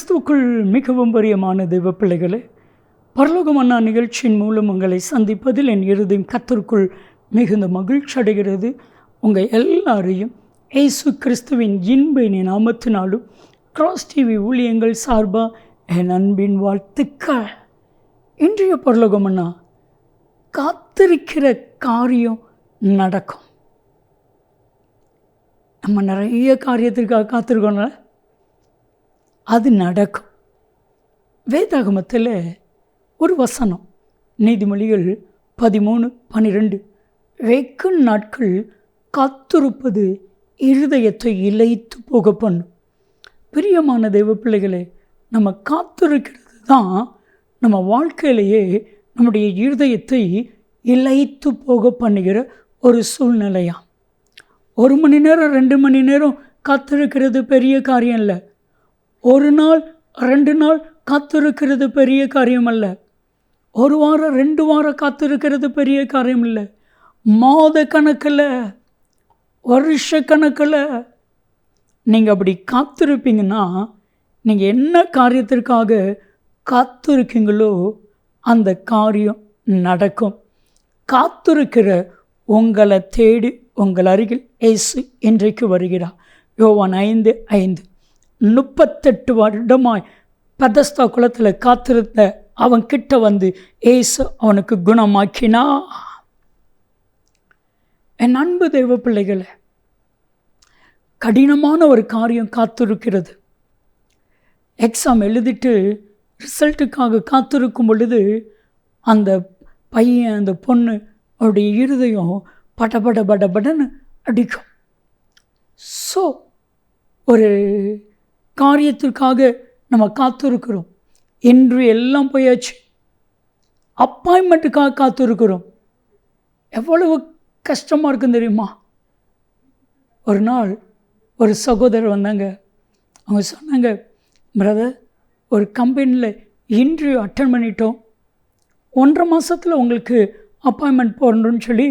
கிறிஸ்துவுக்குள் மிகவும் பிரியமான தெய்வ பிள்ளைகளே, பரலோகமன்னா நிகழ்ச்சியின் மூலம் உங்களை சந்திப்பதில் என் இருதயம் கர்த்தருக்குள் மிகுந்த மகிழ்ச்சி அடைகிறது. உங்கள் எல்லாரையும் இயேசு கிறிஸ்துவின் இன்ப நாமத்தினாலும் கிராஸ் டிவி ஊழியங்கள் சார்பாக என் அன்பின் வாழ்த்துக்கள். இன்றைய பரலோகமன்னா காத்திருக்கிற காரியம் நடக்கும். நம்ம நிறைய காரியத்திற்காக காத்திருக்கோம்ல, அது நடக்கும். வேதாகமத்தில் ஒரு வசனம், நீதிமொழிகள் 13:12, வெக்கும் நாட்கள் காத்திருப்பது இருதயத்தை இளைத்து போக பண்ணும். பிரியமான தெய்வ பிள்ளைகளே, நம்ம காத்திருக்கிறது தான் நம்ம வாழ்க்கையிலேயே நம்முடைய இருதயத்தை இளைத்து போக பண்ணுகிற ஒரு சூழ்நிலையா. 1 மணி நேரம் 2 மணி நேரம் காத்திருக்கிறது பெரிய காரியம் இல்லை. 1 நாள் 2 நாள் காத்திருக்கிறது பெரிய காரியம் அல்ல. 1 வாரம் 2 வாரம் காத்திருக்கிறது பெரிய காரியம் இல்லை. மாத கணக்கில், வருஷ கணக்கில் நீங்கள் அப்படி காத்திருப்பீங்கன்னா, நீங்கள் என்ன காரியத்திற்காக காத்திருக்கீங்களோ அந்த காரியம் நடக்கும். காத்திருக்கிற உங்களை தேடி உங்கள் அருகில் இயேசு இன்றைக்கு வருகிறார். யோவான் 5:5, 38 வருடமாய் பெதஸ்தா குளத்தில் காத்திருந்த அவன் கிட்ட வந்து இயேசு அவனுக்கு குணமாக்கினா. என் அன்பு தெய்வ பிள்ளைகளை, கடினமான ஒரு காரியம் காத்திருக்கிறது. எக்ஸாம் எழுதிட்டு ரிசல்ட்டுக்காக காத்திருக்கும் பொழுது அந்த பையன், அந்த பொண்ணு, அவருடைய இருதயம் படபட படபடன்னு அடிக்கும். ஸோ ஒரு காரியத்திற்காக நம்ம காத்திருக்கிறோம். இன்று எல்லாம் போயாச்சு, அப்பாயின்மெண்ட்டுக்காக காத்திருக்கிறோம். எவ்வளவு கஷ்டமாக இருக்குன்னு தெரியுமா? ஒரு நாள் ஒரு சகோதரர் வந்தாங்க. அவங்க சொன்னாங்க, பிரதர், ஒரு கம்பெனியில் இன்டர்வியூ அட்டன் பண்ணிட்டோம், 1.5 மாதத்தில் உங்களுக்கு அப்பாயின்மெண்ட் போடணுன்னு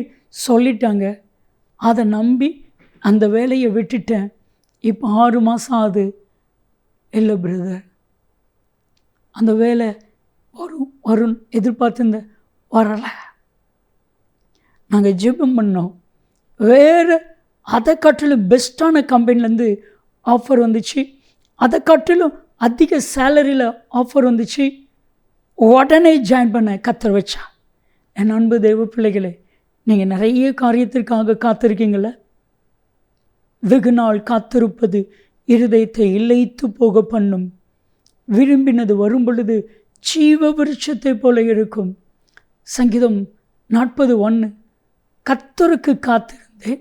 சொல்லிட்டாங்க. அதை நம்பி அந்த வேலையை விட்டுட்டேன். இப்போ 6 மாதம் ஆகுது. இல்லை பிரதர், அந்த வேலை வரும் எதிர்பார்த்துருந்த வரலை. நாங்கள் ஜெபம் பண்ணோம். வேறு அதை காட்டிலும் பெஸ்ட்டான கம்பெனிலேருந்து ஆஃபர் வந்துச்சு, அதை காட்டிலும் அதிக சேலரியில் ஆஃபர் வந்துச்சு. உடனே ஜாயின் பண்ண கத்தர் வச்சா. என் அன்பு தெய்வ பிள்ளைகளே, நீங்கள் நிறைய காரியத்திற்காக காத்திருக்கீங்கள. வெகு நாள் காத்திருப்பது இருதயத்தை இளைத்து போக பண்ணும். விரும்பினது வரும் பொழுது ஜீவ விருட்சத்தை போல இருக்கும். சங்கீதம் 40:1, கர்த்தருக்கு காத்திருந்தேன்,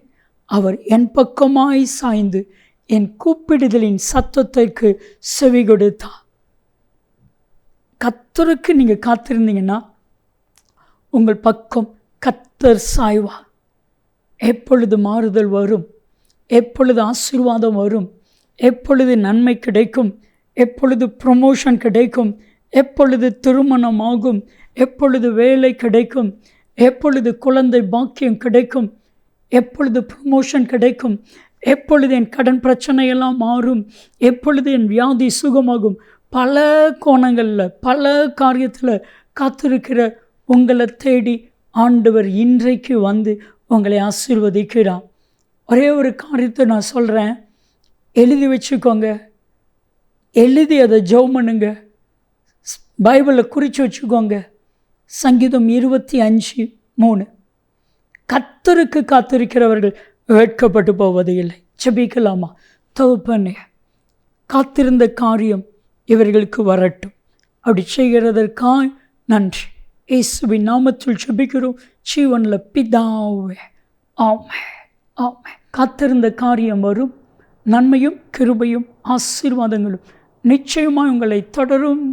அவர் என் பக்கமாய் சாய்ந்து என் கூப்பிடுதலின் சத்தத்திற்கு செவி கொடுத்தார். கர்த்தருக்கு நீங்கள் காத்திருந்தீங்கன்னா உங்கள் பக்கம் கர்த்தர் சாய்வார். எப்பொழுது மாறுதல் வரும், எப்பொழுது ஆசீர்வாதம் வரும், எப்பொழுது நன்மை கிடைக்கும், எப்பொழுது ப்ரமோஷன் கிடைக்கும், எப்பொழுது திருமணம் ஆகும், எப்பொழுது வேலை கிடைக்கும், எப்பொழுது குழந்தை பாக்கியம் கிடைக்கும், எப்பொழுது ப்ரமோஷன் கிடைக்கும், எப்பொழுது என் கடன் பிரச்சனையெல்லாம் மாறும், எப்பொழுது என் வியாதி சுகமாகும். பல கோணங்களில், பல காரியத்தில் காத்திருக்கிற உங்களை தேடி ஆண்டவர் இன்றைக்கு வந்து உங்களை ஆசீர்வதிக்கிறார். ஒரே ஒரு காரியத்தை நான் சொல்கிறேன், எழுதி வச்சுக்கோங்க. எழுதி அதை ஜெபம் பண்ணுங்க. பைபிளில் குறித்து வச்சுக்கோங்க. சங்கீதம் 25:3, கர்த்தருக்கு காத்திருக்கிறவர்கள் வெட்கப்பட்டு போவது இல்லை. ஜெபிக்கலாமா? தகப்பனே, காத்திருந்த காரியம் இவர்களுக்கு வரட்டும். அப்படி செய்கிறதற்காய் நன்றி. இயேசுவின் நாமத்தில் ஜெபிக்கிறோம் ஜீவன்ல பிதாவே, ஆமென், ஆமென். காத்திருந்த காரியம் வரும். நன்மையும் கிருபையும் ஆசீர்வாதங்களும் நிச்சயமாக உங்களை தொடரும்.